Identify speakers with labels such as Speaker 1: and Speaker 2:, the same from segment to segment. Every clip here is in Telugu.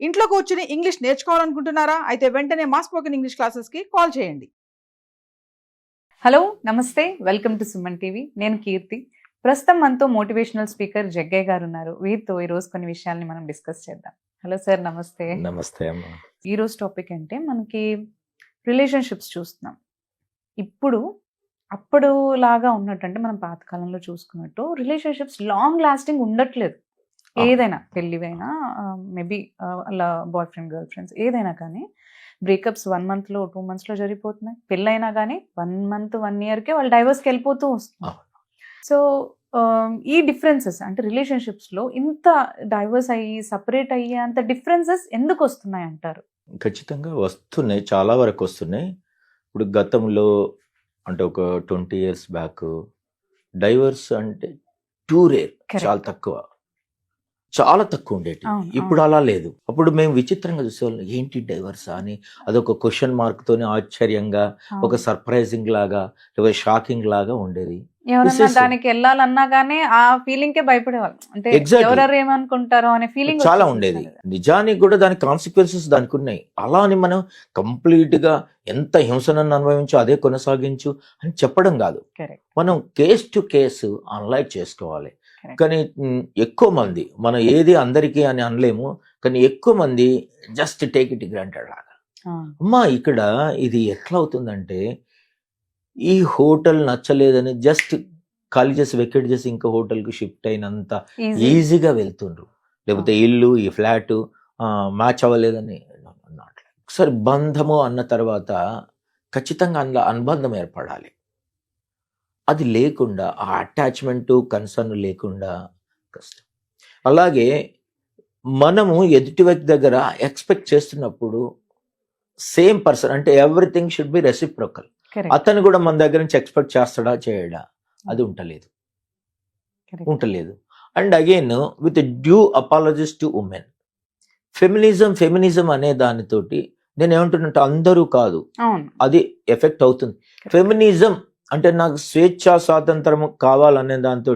Speaker 1: ఇంట్లో కూర్చుని ఇంగ్లీష్ నేర్చుకోవాలనుకుంటున్నారా? అయితే వెంటనే మా స్పోకెన్ ఇంగ్లీష్ క్లాసెస్కి కాల్ చేయండి.
Speaker 2: హలో నమస్తే, వెల్కమ్ టు సుమన్ టీవీ. నేను కీర్తి. ప్రస్తుతం మనతో మోటివేషనల్ స్పీకర్ జగ్గయ్య గారు ఉన్నారు. వీరితో ఈరోజు కొన్ని విషయాల్ని మనం డిస్కస్ చేద్దాం. హలో సార్, నమస్తే.
Speaker 3: నమస్తే అమ్మా.
Speaker 2: ఈరోజు టాపిక్ అంటే మనకి రిలేషన్షిప్స్ చూస్తున్నాం. ఇప్పుడు అప్పుడు లాగా ఉన్నట్టు, మనం పాతకాలంలో చూసుకున్నట్టు రిలేషన్షిప్స్ లాంగ్ లాస్టింగ్ ఉండట్లేదు. ఏదైనా పెళ్ళివైనా మేబీ అలా బాయ్ ఫ్రెండ్ గర్ల్ ఫ్రెండ్స్ ఏదైనా కానీ బ్రేకప్స్ 1 monthలో 2 monthsలో జరిగిపోతున్నాయి. పెళ్ళైనా కానీ 1 month 1 yearకే వాళ్ళు డైవర్స్కి వెళ్ళిపోతూ వస్తున్నారు. సో ఈ డిఫరెన్సెస్ అంటే రిలేషన్షిప్స్లో ఇంత డైవర్స్ అయ్యి సపరేట్ అయ్యి అంత డిఫరెన్సెస్ ఎందుకు వస్తున్నాయి అంటారు?
Speaker 3: ఖచ్చితంగా వస్తున్నాయి, చాలా వరకు వస్తున్నాయి. ఇప్పుడు గతంలో అంటే ఒక 20 years బ్యాక్ డైవర్స్ అంటే టూ రేర్, చాలా తక్కువ ఉండేది. ఇప్పుడు అలా లేదు. అప్పుడు మేము విచిత్రంగా చూసేవాళ్ళం, ఏంటి డైవర్స్ అని. అదొక క్వశ్చన్ మార్క్ తోనే ఆశ్చర్యంగా, ఒక సర్ప్రైజింగ్ లాగా, లేదా షాకింగ్ లాగా ఉండేది.
Speaker 2: ఎవరన్నా దానికి వెళ్ళాలన్నా గానీ ఆ ఫీలింగ్ కే భయపడేవాళ్ళు. అంటే ఎవరెవరు ఏమనుకుంటారో అనే ఫీలింగ్
Speaker 3: చాలా ఉండేది. నిజానికి కూడా దాని కాన్సిక్వెన్సెస్ దానికి ఉన్నాయి. అలా అని మనం కంప్లీట్ గా ఎంత హింసనన్ను అనుభవించు అదే కొనసాగించు అని చెప్పడం కాదు. మనం కేస్ టు కేసు అనలైజ్ చేసుకోవాలి. కానీ ఎక్కువ మంది, మనం ఏది అందరికీ అని అనలేము, కానీ ఎక్కువ మంది జస్ట్ టేక్ ఇట్ గ్రాంటెడ్ లాగా. అమ్మా ఇక్కడ ఇది ఎట్లా అవుతుందంటే, ఈ హోటల్ నచ్చలేదని జస్ట్ ఖాళీ చేసి వెకెట్ చేసి ఇంకో హోటల్కి షిఫ్ట్ అయినంత ఈజీగా వెళ్తుండ్రు. లేకపోతే ఇల్లు, ఈ ఫ్లాట్ మ్యాచ్ అవ్వలేదని. ఒకసారి బంధము అన్న తర్వాత ఖచ్చితంగా అందులో అనుబంధం ఏర్పడాలి. అది లేకుండా, ఆ అటాచ్మెంటు కన్సర్న్ లేకుండా కష్టం. అలాగే మనము ఎదుటి వ్యక్తి దగ్గర ఎక్స్పెక్ట్ చేస్తున్నప్పుడు సేమ్ పర్సన్ అంటే ఎవ్రీథింగ్ షుడ్ బి రెసిప్రోకల్. అతను కూడా మన దగ్గర నుంచి ఎక్స్పెక్ట్ చేస్తాడా చేయడా, అది ఉంటలేదు. And again with due apologies to women. Feminism అనే దానితోటి నేను ఏమంటున్నట్టు అందరూ కాదు, అది ఎఫెక్ట్ అవుతుంది. ఫెమినిజం అంటే నాకు స్వేచ్ఛ స్వాతంత్రం కావాలనే దాంతో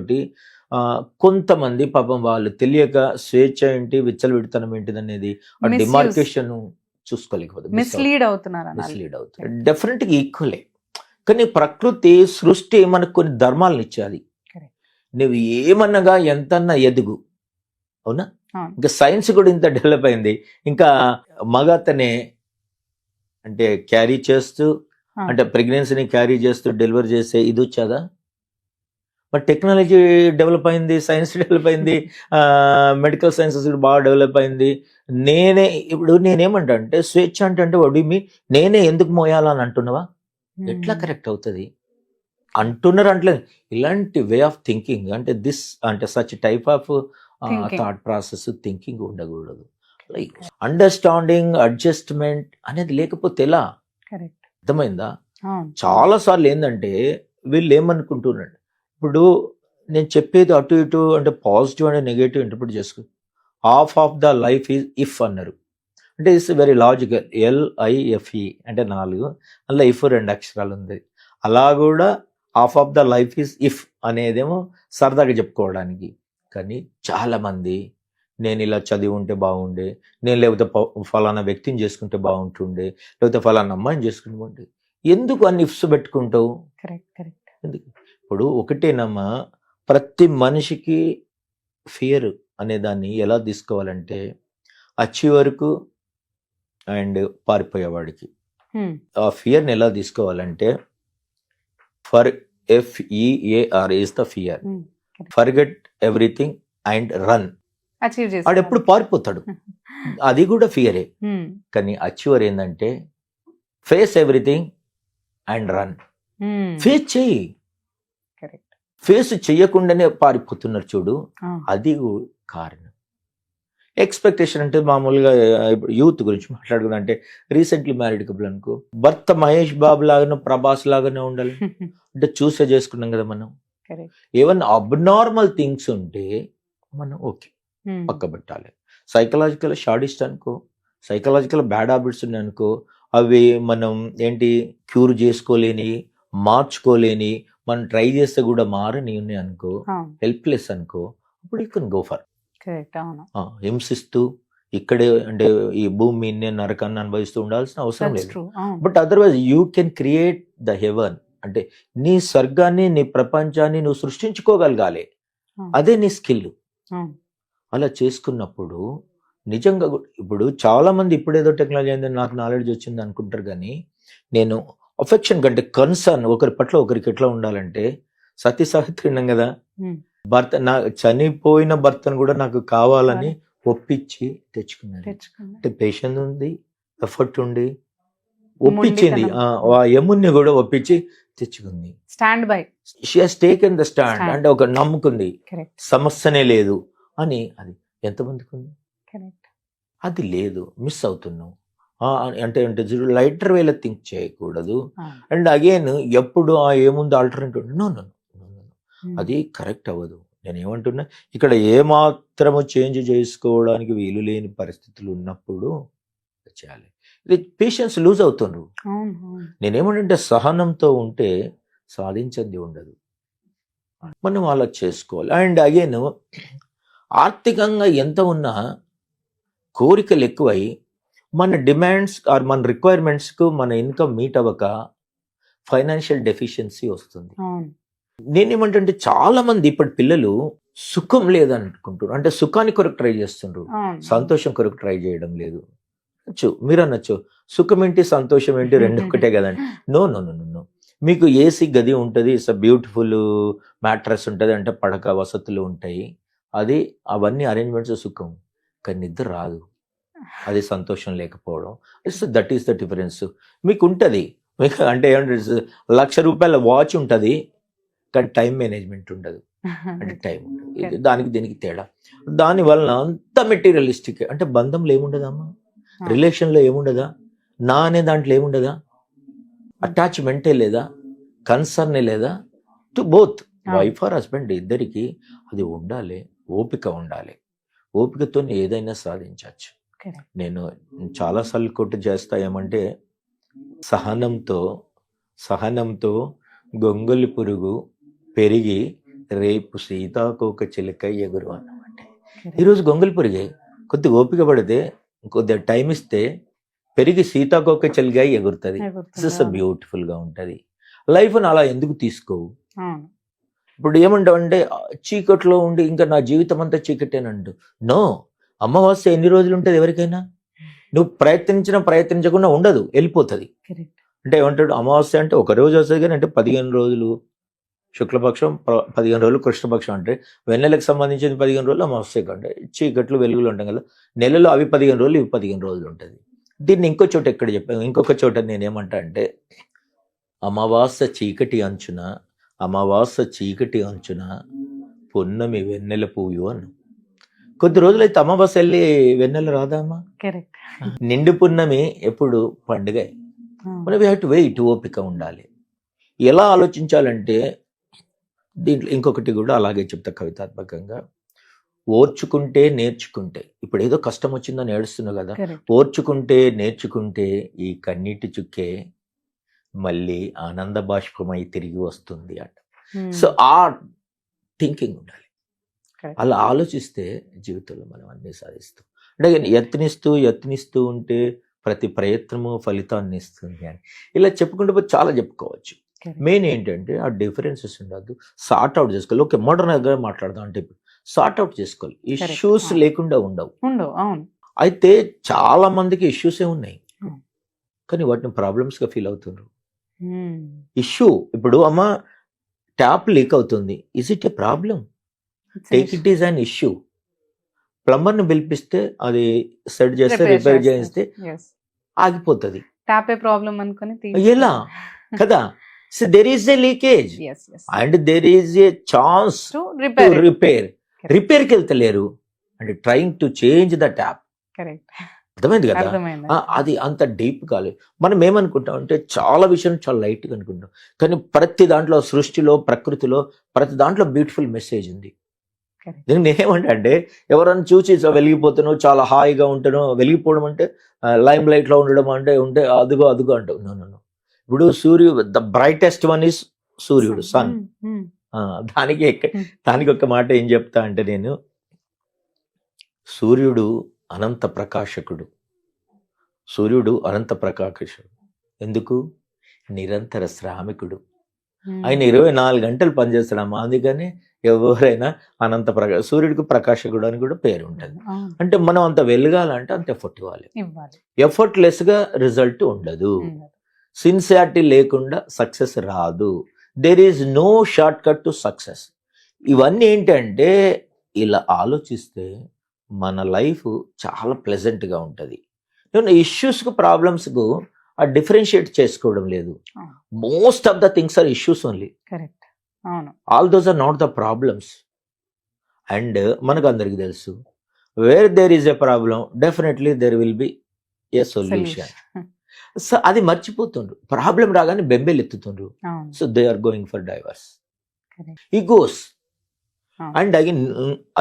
Speaker 3: కొంతమంది పాపం వాళ్ళు తెలియక స్వేచ్ఛ ఏంటి, విచ్చలవిడితనం ఏంటిది అనేది ఆ డిమార్కేషన్ చూసుకోలేకపోతే
Speaker 2: మిస్లీడ్ అవుతున్నారు.
Speaker 3: డెఫినెట్ గా ఈక్వలే. కానీ ప్రకృతి సృష్టి మనకు కొన్ని ధర్మాలను ఇచ్చాది. నువ్వు ఏమన్నగా ఎంతన్నా ఎదుగు, అవునా? ఇంకా సైన్స్ కూడా ఇంత డెవలప్ అయింది. ఇంకా మగతనే అంటే క్యారీ చేస్తూ, అంటే ప్రెగ్నెన్సీని క్యారీ చేస్తూ డెలివరీ చేసే ఇది వచ్చాదా? బట్ టెక్నాలజీ డెవలప్ అయింది, సైన్స్ డెవలప్ అయింది, మెడికల్ సైన్సెస్ బాగా డెవలప్ అయింది. ఇప్పుడు నేనేమంటా అంటే, స్వేచ్ఛ అంటే వడిమి నేనే ఎందుకు మోయాలని అంటున్నావా? ఎట్లా కరెక్ట్ అవుతుంది అంటున్నారు. అంటే ఇలాంటి వే ఆఫ్ థింకింగ్ అంటే such type of thought process thinking ఉండకూడదు. లైక్ అండర్స్టాండింగ్, అడ్జస్ట్మెంట్ అనేది లేకపోతే ఎలా? అర్థమైందా? చాలా సార్లు ఏంటంటే వీళ్ళు ఏమనుకుంటున్నాడు, ఇప్పుడు నేను చెప్పేది అటు ఇటు అంటే పాజిటివ్ అండ్ నెగటివ్ ఇంటర్ప్రిట్ చేసుకో. Half of the life is if అన్నారు. అంటే ఇట్స్ వెరీ లాజికల్. LIFE అంటే 4, అందులో ఇఫ్ 2 అక్షరాలు ఉంది. అలా కూడా half of the life is if అనేదేమో సరదాగా చెప్పుకోవడానికి. కానీ చాలా మంది నేను ఇలా చదివి ఉంటే బాగుండే, నేను లేకపోతే ఫలానా వ్యక్తిని చేసుకుంటే బాగుంటుండే, లేకపోతే ఫలానా అమ్మాయిని చేసుకుంటే, ఎందుకు అన్ని ఇఫ్స్ పెట్టుకుంటావు? ఎందుకు? ఇప్పుడు ఒకటేనమ్మా, ప్రతి మనిషికి ఫియర్ అనే దాన్ని ఎలా తీసుకోవాలంటే, అచీవర్కు అండ్ పారిపోయేవాడికి ఆ ఫియర్ని ఎలా తీసుకోవాలంటే, FEAR is the fear. Forget everything and run. వాడు ఎప్పుడు పారిపోతాడు, అది కూడా ఫియరే. కానీ అచీవర్ ఏంటంటే face everything and run. Face చెయ్యి. ఫేస్ చెయ్యకుండానే పారిపోతున్నారు చూడు, అది కారణం. ఎక్స్పెక్టేషన్ అంటే మామూలుగా ఇప్పుడు యూత్ గురించి మాట్లాడుకున్నా అంటే, రీసెంట్లీ మ్యారీడ్ కపుల్ అనుకో, భర్త మహేష్ బాబు లాగానే ప్రభాస్ లాగానే ఉండాలి అంటే చూసే చేసుకున్నాం కదా మనం. ఏమన్నా అబ్నార్మల్ థింగ్స్ ఉంటే మనం ఓకే పక్క పెట్టాలి. సైకలాజికల్ షాడిస్ట్ అనుకో, సైకలాజికల్ బ్యాడ్ హ్యాబిట్స్ ఉన్నాయి అనుకో, అవి మనం క్యూర్ చేసుకోలేని, మార్చుకోలేని, మనం ట్రై చేస్తే కూడా మారని ఉన్నాయి అనుకో, హెల్ప్లెస్ అనుకో, అప్పుడు యూ కెన్ గో ఫర్. హింసిస్తూ ఇక్కడే అంటే ఈ భూమి మీదనే నరకాన్ని అనుభవిస్తూ ఉండాల్సిన అవసరం
Speaker 2: దట్స్
Speaker 3: లేదు.
Speaker 2: ట్రూ. అవును.
Speaker 3: But otherwise you can create the heaven. అంటే నీ స్వర్గాన్ని నీ ప్రపంచాన్ని నువ్వు సృష్టించుకోగలగాలి.
Speaker 2: అవును.
Speaker 3: అదే నీ స్కిల్.
Speaker 2: అవును.
Speaker 3: అలా చేసుకున్నప్పుడు నిజంగా ఇప్పుడు చాలా మంది ఇప్పుడేదో టెక్నాలజీ అయిందని నాకు నాలెడ్జ్ వచ్చింది అనుకుంటారు, కానీ నేను అఫెక్షన్ కంటే కన్సర్న్ ఒకరి పట్ల ఒకరికి ఎట్లా ఉండాలంటే, సతీ సావిత్రి ఉన్నాం కదా,
Speaker 2: Hmm.
Speaker 3: భర్త నా చనిపోయిన భర్తను కూడా నాకు కావాలని ఒప్పించి తెచ్చుకున్నాను.
Speaker 2: తెచ్చుకున్నా.
Speaker 3: అంటే పేషెన్స్ ఉంది, ఎఫర్ట్ ఉండి ఒప్పించింది.
Speaker 2: మొండితనం.
Speaker 3: ఆ యముణ్ణి కూడా ఒప్పించి తెచ్చుకుంది.
Speaker 2: Stand by.
Speaker 3: She has taken the stand.
Speaker 2: Stand.
Speaker 3: అంటే ఒక నమ్ముకుంది,
Speaker 2: కరెక్ట్.
Speaker 3: సమస్యనే లేదు అని. అది ఎంతమందికి ఉంది?
Speaker 2: కరెక్ట్.
Speaker 3: అది లేదు, మిస్ అవుతున్నావు. అంటే అంటే లైటర్ వేలో థింక్ చేయకూడదు. అండ్ అగైన్ ఎప్పుడు ఏముంది ఆల్టర్నేటివ్, నో నో అది కరెక్ట్ అవ్వదు. నేను ఏమంటున్నా, ఇక్కడ ఏమాత్రము చేంజ్ చేసుకోవడానికి వీలు లేని పరిస్థితులు ఉన్నప్పుడు చేయాలి. ఇది పేషెన్స్ లూజ్ అవుతున్నారు.
Speaker 2: అవును. అవును.
Speaker 3: నేనేమంటే సహనంతో ఉంటే సాధించింది ఉండదు. మనం అలా చేసుకోవాలి. అండ్ అగైన్ ఆర్థికంగా ఎంత ఉన్నా కోరికలు ఎక్కువై మన డిమాండ్స్ ఆర్ మన రిక్వైర్మెంట్స్కు మన ఇన్కమ్ మీట్ అవ్వక ఫైనాన్షియల్ డెఫిషియన్సీ వస్తుంది.
Speaker 2: అవును.
Speaker 3: నేనేమంటే చాలా మంది ఇప్పటి పిల్లలు సుఖం లేదనుకుంటున్నారు. అంటే సుఖాన్ని కొరకు ట్రై చేస్తుండ్రు,
Speaker 2: అవును.
Speaker 3: సంతోషం కొరకు ట్రై చేయడం లేదు. మీరు అనొచ్చు సుఖం ఏంటి సంతోషం ఏంటి రెండు ఒకటే కదండి. నో నో నో నో మీకు ఏసీ గది ఉంటుంది, ఇట్స్ బ్యూటిఫుల్ మ్యాట్రస్ ఉంటుంది, అంటే పడక వసతులు ఉంటాయి, అది అవన్నీ అరేంజ్మెంట్స్ సుఖం. కానీ నిద్ర రాదు, అది సంతోషం లేకపోవడం. That is the difference. మీకు ఉంటుంది, మీకు అంటే ఏమంటే ₹1,00,000 వాచ్ ఉంటుంది, కానీ టైం మేనేజ్మెంట్ ఉండదు. అంటే టైం ఉండదు. ఇది దానికి దీనికి తేడా. దానివల్ల అంత మెటీరియలిస్టిక్. అంటే బంధంలో ఏముండదమ్మా, రిలేషన్లో ఏముండదా, నా అనే దాంట్లో ఏముండదా, అటాచ్మెంటే లేదా, కన్సర్నే లేదా, to both wife or husband ఇద్దరికి అది ఉండాలి. ఓపిక ఉండాలి. ఓపికతో ఏదైనా సాధించవచ్చు. నేను చాలాసార్లు కొట్టు చేస్తా ఏమంటే, సహనంతో గొంగలి పురుగు పెరిగి రేపు సీతాకోక చిలుక ఎగురు అన్నమాట. ఈరోజు గొంగలి పురుగే, కొద్దిగా ఓపిక పడితే కొద్దిగా టైం ఇస్తే పెరిగి సీతాకోక చిలుక ఎగురుతుంది. బ్యూటిఫుల్ గా ఉంటుంది. లైఫ్ని అలా ఎందుకు తీసుకోవు? ఇప్పుడు ఏమంటావంటే చీకట్లో ఉండి ఇంకా నా జీవితం అంతా చీకటేనంటూ. నో, అమావాస్య ఎన్ని రోజులు ఉంటుంది ఎవరికైనా? నువ్వు ప్రయత్నించకుండా ఉండదు, వెళ్ళిపోతుంది. అంటే ఏమంటాడు, అమావాస్య అంటే ఒక రోజు వస్తుంది, కానీ అంటే 15 రోజులు శుక్లపక్షం, 15 రోజులు కృష్ణపక్షం. అంటే వెన్నెలకు సంబంధించింది 15 రోజులు, అమావాస్య కంటే చీకట్లు వెలుగులు ఉంటాం కదా, నెలలో అవి 15 రోజులు, ఇవి 15 రోజులు ఉంటుంది. దీన్ని ఇంకో చోట ఎక్కడ చెప్పాను, ఇంకొక చోట నేనేమంటా అంటే, అమావాస్య చీకటి అంచున పున్నమి వెన్నెల పూయు అను. కొద్ది రోజులైతే అమావాస్య వెళ్ళి వెన్నెల రాదామా? నిండు పున్నమి ఎప్పుడు పండుగ. మనం వీ హ్యావ్ టు వెయిట్, ఓపిక ఉండాలి. ఎలా ఆలోచించాలంటే దీంట్లో ఇంకొకటి కూడా అలాగే చెప్తా కవితాత్మకంగా, ఓర్చుకుంటే నేర్చుకుంటే. ఇప్పుడు ఏదో కష్టం వచ్చిందని ఏడుస్తున్నావు కదా, ఓర్చుకుంటే నేర్చుకుంటే ఈ కన్నీటి చుక్కే మళ్ళీ ఆనంద బాష్పమై తిరిగి వస్తుంది అంట. సో ఆ థింకింగ్ ఉండాలి. అలా ఆలోచిస్తే జీవితంలో మనం అన్నీ సాధిస్తాం. అంటే యత్నిస్తూ ఉంటే ప్రతి ప్రయత్నము ఫలితాన్ని ఇస్తుంది అని ఇలా చెప్పుకుంటే పోతే చాలా చెప్పుకోవచ్చు. మెయిన్ ఏంటంటే ఆ డిఫరెన్సెస్ ఉండద్దు, సార్ట్ అవుట్ చేసుకోవాలి. ఓకే, మోడర్న్గా మాట్లాడదాం అంటే ఇప్పుడు సార్ట్ అవుట్ చేసుకోవాలి. ఇష్యూస్ లేకుండా ఉండవు. అయితే చాలా మందికి ఇష్యూసే ఉన్నాయి, కానీ వాటిని ప్రాబ్లమ్స్గా ఫీల్ అవుతున్నారు. ఇష్యూ ఇప్పుడు అమ్మ ట్యాప్ లీక్ అవుతుంది, is it a problem? Take it is an issue. ప్లంబర్ని పిలిపిస్తే అది సెట్ చేస్తే రిపేర్ చేస్తే ఆగిపోతుంది. ఎలా కదా? So there is a leakage and there is a chance to రిపేర్కి వెళ్తలేరు అంటే trying to change the tap. అర్థమైంది కదా? అది అంత డీప్ కాలేదు. మనం ఏమనుకుంటాం అంటే చాలా విషయం చాలా లైట్గా అనుకుంటాం, కానీ ప్రతి దాంట్లో సృష్టిలో ప్రకృతిలో ప్రతి దాంట్లో బ్యూటిఫుల్ మెసేజ్ ఉంది. నేనేమంటా అంటే ఎవరైనా చూసి వెలిగిపోతాను చాలా హాయిగా ఉంటాను, వెలిగిపోవడం అంటే లైమ్ లైట్లో ఉండడం అంటే ఉంటే అదుగో అంటావు. నో. ఇప్పుడు ద బ్రైటెస్ట్ వన్ ఈస్ సూర్యుడు, సన్. దానికి ఒక మాట ఏం చెప్తా అంటే, నేను సూర్యుడు అనంత ప్రకాశకుడు, సూర్యుడు అనంత ప్రకాశకుడు. ఎందుకు? నిరంతర శ్రామికుడు. ఆయన 24 గంటలు పనిచేస్తాడమ్మా. అందుకని ఎవరైనా సూర్యుడికి ప్రకాశకుడు అని కూడా పేరు ఉంటుంది. అంటే మనం అంత వెలగాలంటే అంత ఎఫర్ట్ ఇవ్వాలి. ఎఫర్ట్లెస్ గా రిజల్ట్ ఉండదు. సిన్సియారిటీ లేకుండా సక్సెస్ రాదు. There is no shortcut to success. ఇవన్నీ ఏంటంటే ఇలా ఆలోచిస్తే మన లైఫ్ చాలా ప్లెజెంట్గా ఉంటుంది. ఇష్యూస్కు ప్రాబ్లమ్స్కు ఆ డిఫరెన్షియేట్ చేసుకోవడం లేదు. Most of the things are issues only.
Speaker 2: Correct. అవును.
Speaker 3: All those are not the problems. And మనకు అందరికి తెలుసు, where there is a problem definitely there will be a solution. So అది మర్చిపోతుండ్రు. ప్రాబ్లం రాగానే బెంబేలు ఎత్తుతుండ్రు. So they are going for divorce, egos. And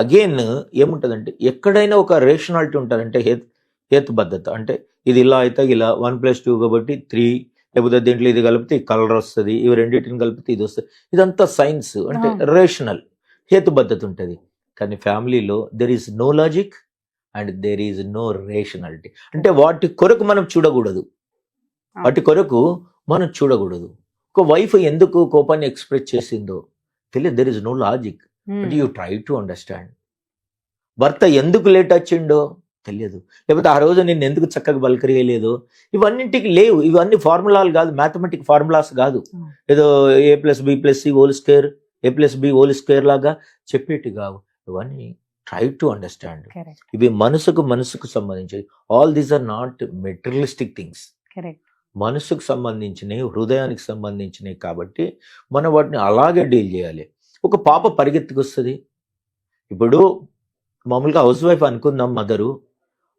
Speaker 3: again ఏముంటుందంటే ఎక్కడైనా ఒక రేషనాలిటీ ఉంటుందంటే హేతుబద్ధత. అంటే ఇది ఇలా అయితే ఇలా 1+2 కాబట్టి 3, లేకపోతే దీంట్లో ఇది కలిపితే ఈ కలర్ వస్తుంది, ఇవి రెండింటిని కలిపితే ఇది వస్తుంది. ఇదంతా సైన్స్, అంటే రేషనల్ హేతుబద్ధత ఉంటుంది. కానీ ఫ్యామిలీలో there is no logic and there is no rationality. అంటే వాటి కొరకు మనం చూడకూడదు. ఒక వైఫ్ ఎందుకు కోపాన్ని ఎక్స్ప్రెస్ చేసిందో తెలియదు. There is no logic, but you try to understand. భర్త ఎందుకు లేట్ వచ్చిండో తెలియదు, లేకపోతే ఆ రోజు నేను ఎందుకు చక్కగా పలకరియలేదు, ఇవన్నింటికి లేవు. ఇవన్నీ ఫార్ములాలు కాదు, మ్యాథమెటిక్ ఫార్ములాస్ కాదు. ఏదో A+B+C² A+B² లాగా చెప్పేటి కావు. ఇవన్నీ ట్రై టు అండర్స్టాండ్. ఇవి మనసుకు సంబంధించి. All these are not materialistic things. మనసుకు సంబంధించినవి, హృదయానికి సంబంధించినవి. కాబట్టి మనం వాటిని అలాగే డీల్ చేయాలి. ఒక పాప పరిగెత్తుకొస్తుంది. ఇప్పుడు మామూలుగా హౌస్ వైఫ్ అనుకుందాం, మదరు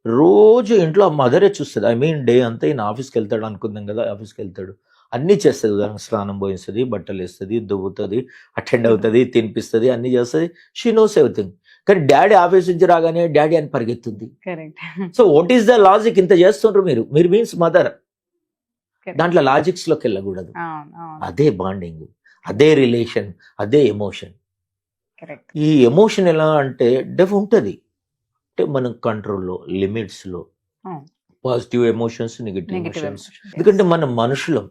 Speaker 3: రోజు ఇంట్లో ఆ మదరే చూస్తుంది. డే అంతా ఈయన ఆఫీస్కి వెళ్తాడు అనుకుందాం కదా, ఆఫీస్కి వెళ్తాడు, అన్నీ చేస్తుంది. ఉదాహరణ స్నానం పోయిస్తుంది, బట్టలు వేస్తుంది, దువ్వుతుంది, అటెండ్ అవుతుంది, తినిపిస్తుంది, అన్నీ చేస్తుంది. She knows everything. కానీ డాడీ ఆఫీస్ నుంచి రాగానే డాడీ అని పరిగెత్తుంది. So what is the logic? ఇంత చేస్తుండ్రు మీరు మీన్స్ మదర్. దాంట్లో లాజిక్స్ లోకి వెళ్ళకూడదు. అదే బాండింగ్, అదే రిలేషన్, అదే ఎమోషన్. ఈ ఎమోషన్ ఎలా అంటే ఉంటుంది, అంటే మనం కంట్రోల్లో, లిమిట్స్లో. Positive emotions, negative emotions. ఎందుకంటే మన మనుషులం,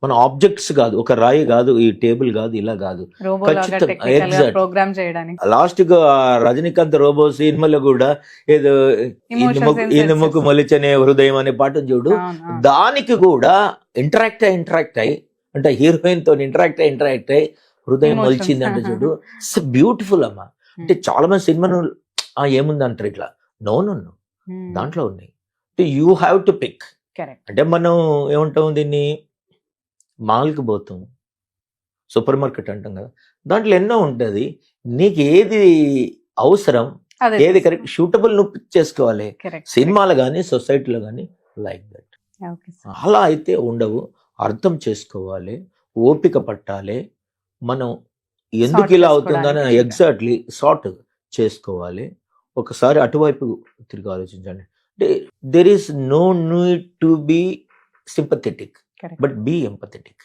Speaker 3: మన ఆబ్జెక్ట్స్ కాదు, ఒక రాయి కాదు, ఈ టేబుల్ కాదు, ఇలా కాదు. లాస్ట్ గా రజనీకాంత్ రోబో సినిమాలో కూడా ఏదో ఇనుముకు మొలిచనే హృదయం అనే పాట చూడు, దానికి కూడా ఇంటరాక్ట్ అయ్యి అంటే హీరోయిన్ తో ఇంటరాక్ట్ అయ్యి హృదయం మొలిచింది అంటే చూడు. ఇట్స్ బ్యూటిఫుల్ అమ్మా. అంటే చాలా మంది సినిమాను ఏముంది అంటారు ఇట్లా. నో దాంట్లో ఉన్నాయి. You have to pick. అంటే మనం ఏమంటాం, దీన్ని మాల్కి పోతాం, సూపర్ మార్కెట్ అంటాం కదా, దాంట్లో ఎన్నో ఉంటుంది. నీకు ఏది అవసరం, ఏది కరెక్ట్, షూటబుల్ నువ్వు పిక్ చేసుకోవాలి. సినిమాలు కానీ సొసైటీలో కానీ లైక్ దట్. అలా అయితే ఉండవు. అర్థం చేసుకోవాలి, ఓపిక పట్టాలి. మనం ఎందుకు ఇలా అవుతుందని ఎగ్జాక్ట్లీ సార్ట్ చేసుకోవాలి. ఒకసారి అటువైపు తిరిగి ఆలోచించండి. అంటే there is no need to be sympathetic, but be empathetic.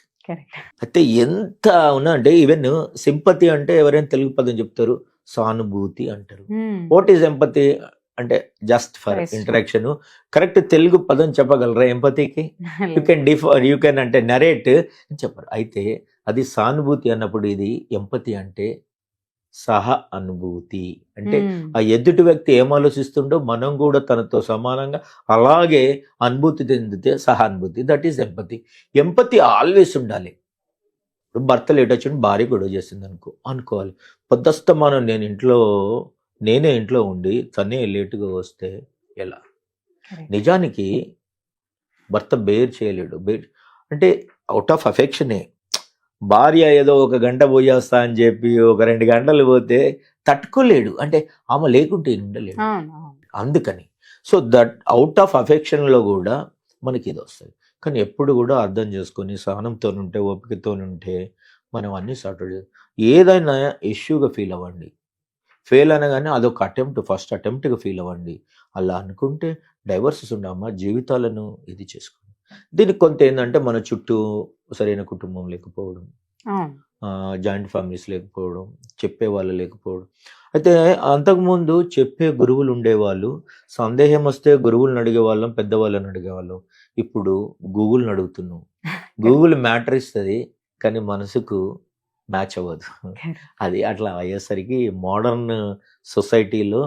Speaker 3: అయితే ఎంత ఉన్నా అంటే ఈవెన్ సింపతి అంటే ఎవరైనా తెలుగు పదం చెప్తారు, సానుభూతి అంటారు. వాట్ ఈజ్ ఎంపతి అంటే just for interaction. Correct Telugu పదం చెప్పగలరా ఎంపతికి? యూ కెన్ అంటే నరేట్ చెప్పరు. అయితే అది సానుభూతి అన్నప్పుడు, ఇది ఎంపతి అంటే సహ అనుభూతి. అంటే ఆ ఎదుటి వ్యక్తి ఏం ఆలోచిస్తుండో మనం కూడా తనతో సమానంగా అలాగే అనుభూతి చెందితే సహానుభూతి. That is empathy. Empathy always ఉండాలి. ఇప్పుడు భర్త లేట్ వచ్చి భార్య గొడవ చేసింది అనుకోవాలి. పొద్దస్తమానం నేనే ఇంట్లో ఉండి తనే లేటుగా వస్తే ఎలా? నిజానికి భర్త బేర్ చేయలేడు. అంటే అవుట్ ఆఫ్ అఫెక్షనే. భార్య ఏదో 1 గంట పోయేస్తా అని చెప్పి 1-2 గంటలు పోతే తట్టుకోలేడు. అంటే ఆమె లేకుంటే ఉండలేడు. అందుకని సో దట్ అవుట్ ఆఫ్ అఫెక్షన్లో కూడా మనకి ఇది వస్తుంది. కానీ ఎప్పుడు కూడా అర్థం చేసుకొని సహనంతో ఉంటే, ఓపికతో ఉంటే మనం అన్నీ సార్ట్ ఏదైనా ఇష్యూగా ఫీల్ అవ్వండి. ఫెయిల్ అనగానే అదొక ఫస్ట్ అటెంప్ట్గా ఫీల్ అవ్వండి. అలా అనుకుంటే డైవర్సెస్ ఉండమ్మా, జీవితాలను ఇది చేసుకోండి. దీనికి కొంత ఏంటంటే మన చుట్టూ సరైన కుటుంబం లేకపోవడం, జాయింట్ ఫ్యామిలీస్ లేకపోవడం, చెప్పేవాళ్ళు లేకపోవడం. అయితే అంతకుముందు చెప్పే గురువులు ఉండేవాళ్ళు. సందేహం వస్తే గురువులను అడిగేవాళ్ళం, పెద్దవాళ్ళని అడిగేవాళ్ళం. ఇప్పుడు గూగుల్ని అడుగుతున్నాం. గూగుల్ మ్యాటర్ ఇస్తుంది, కానీ మనసుకు మ్యాచ్ అవ్వదు. అది అట్లా అయ్యేసరికి మోడర్న్ సొసైటీలో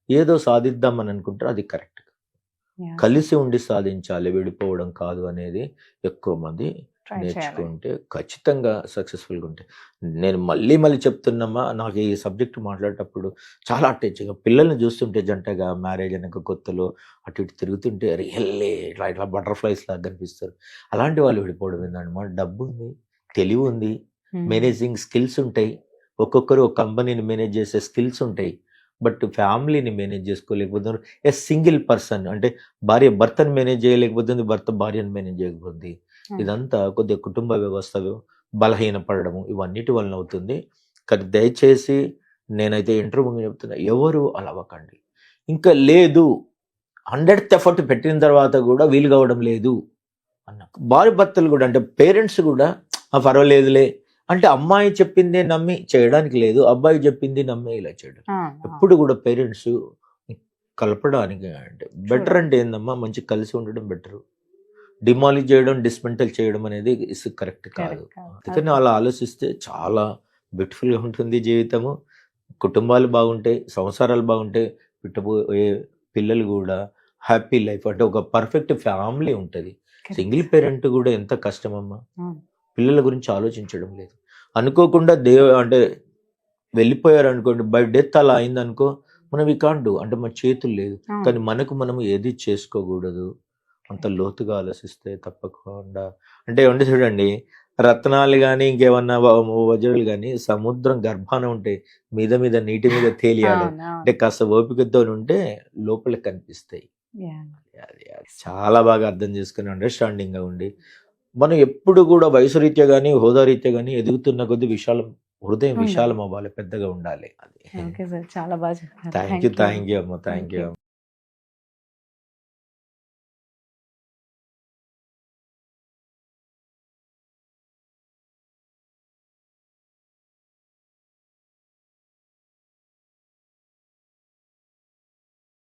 Speaker 3: ఏదో సాధిద్దామని అనుకుంటారు, అది కరెక్ట్. కలిసి ఉండి సాధించాలి, విడిపోవడం కాదు అనేది ఎక్కువ మంది నేర్చుకుంటే ఖచ్చితంగా సక్సెస్ఫుల్గా ఉంటాయి. నేను మళ్ళీ చెప్తున్నామా, నాకు ఈ సబ్జెక్ట్ మాట్లాడేటప్పుడు చాలా అట్టేచ్చుగా పిల్లల్ని చూస్తుంటే జంటగా మ్యారేజ్ అయినాక కొత్తలో అటు ఇటు తిరుగుతుంటే రియల్లీ ఇట్లా బటర్ఫ్లైస్ లాగా కనిపిస్తారు. అలాంటి వాళ్ళు విడిపోవడం ఏంటన్నమాట. డబ్బు ఉంది, తెలివి ఉంది, మేనేజింగ్ స్కిల్స్ ఉంటాయి. ఒక్కొక్కరు ఒక కంపెనీని మేనేజ్ చేసే స్కిల్స్ ఉంటాయి. బట్ ఫ్యామిలీని మేనేజ్ చేసుకోలేకపోతున్నారు. సింగిల్ పర్సన్ అంటే భార్య భర్తను మేనేజ్ చేయలేకపోతుంది, భర్త భార్యను మేనేజ్ చేయకపోతుంది. ఇదంతా కొద్దిగా కుటుంబ వ్యవస్థ బలహీనపడము ఇవన్నిటి వలన అవుతుంది. కానీ దయచేసి నేనైతే ఇంటర్వ్యూ చెప్తున్నా, ఎవరు అలా అవ్వకండి. ఇంకా లేదు 100th ఎఫర్ట్ పెట్టిన తర్వాత కూడా వీలు కావడం లేదు అన్న భార్య భర్తలు కూడా, అంటే పేరెంట్స్ కూడా పర్వాలేదులే అంటే అమ్మాయి చెప్పిందే నమ్మి చేయడానికి లేదు, అబ్బాయి చెప్పింది నమ్మి ఇలా చేయడం. ఎప్పుడు కూడా పేరెంట్స్ కలపడానికి అంటే బెటర్ అంటే ఏందమ్మా, మంచి కలిసి ఉండడం బెటర్. డిమాలిష్ చేయడం, డిస్మెంటల్ చేయడం అనేది కరెక్ట్ కాదు. అందుకని అలా ఆలోచిస్తే చాలా బ్యూటిఫుల్గా ఉంటుంది జీవితము. కుటుంబాలు బాగుంటాయి, సంసారాలు బాగుంటాయి, పుట్టబోయే పిల్లలు కూడా హ్యాపీ లైఫ్, అంటే ఒక పర్ఫెక్ట్ ఫ్యామిలీ ఉంటుంది. సింగిల్ పేరెంట్ కూడా ఎంత కష్టమమ్మా, పిల్లల గురించి ఆలోచించడం లేదు. అనుకోకుండా అంటే వెళ్ళిపోయారు అనుకోండి, బై డెత్ అలా అయిందనుకో, మనం ఈ కాంట్ డూ, అంటే మన చేతులు లేదు. కానీ మనం ఏది చేసుకోకూడదు, అంత లోతుగా ఆలోచిస్తే తప్పకుండా. అంటే ఏమంటే చూడండి, రత్నాలు కానీ ఇంకేమన్నా వజ్రాలు కానీ సముద్రం గర్భాన ఉంటాయి, మీద నీటి మీద తేలియాలి. అంటే కాస్త ఓపికతో ఉంటే లోపల కనిపిస్తాయి. అది చాలా బాగా అర్థం చేసుకుని అండర్స్టాండింగ్గా ఉండి, మనం ఎప్పుడు కూడా వయసు రీత్యా కానీ హోదా రీత్యా కానీ ఎదుగుతున్న కొద్ది హృదయం విశాలం అవ్వాలి, పెద్దగా ఉండాలి. అది
Speaker 2: చాలా బాగా
Speaker 3: థ్యాంక్ యూ అమ్మ, థ్యాంక్ యూ.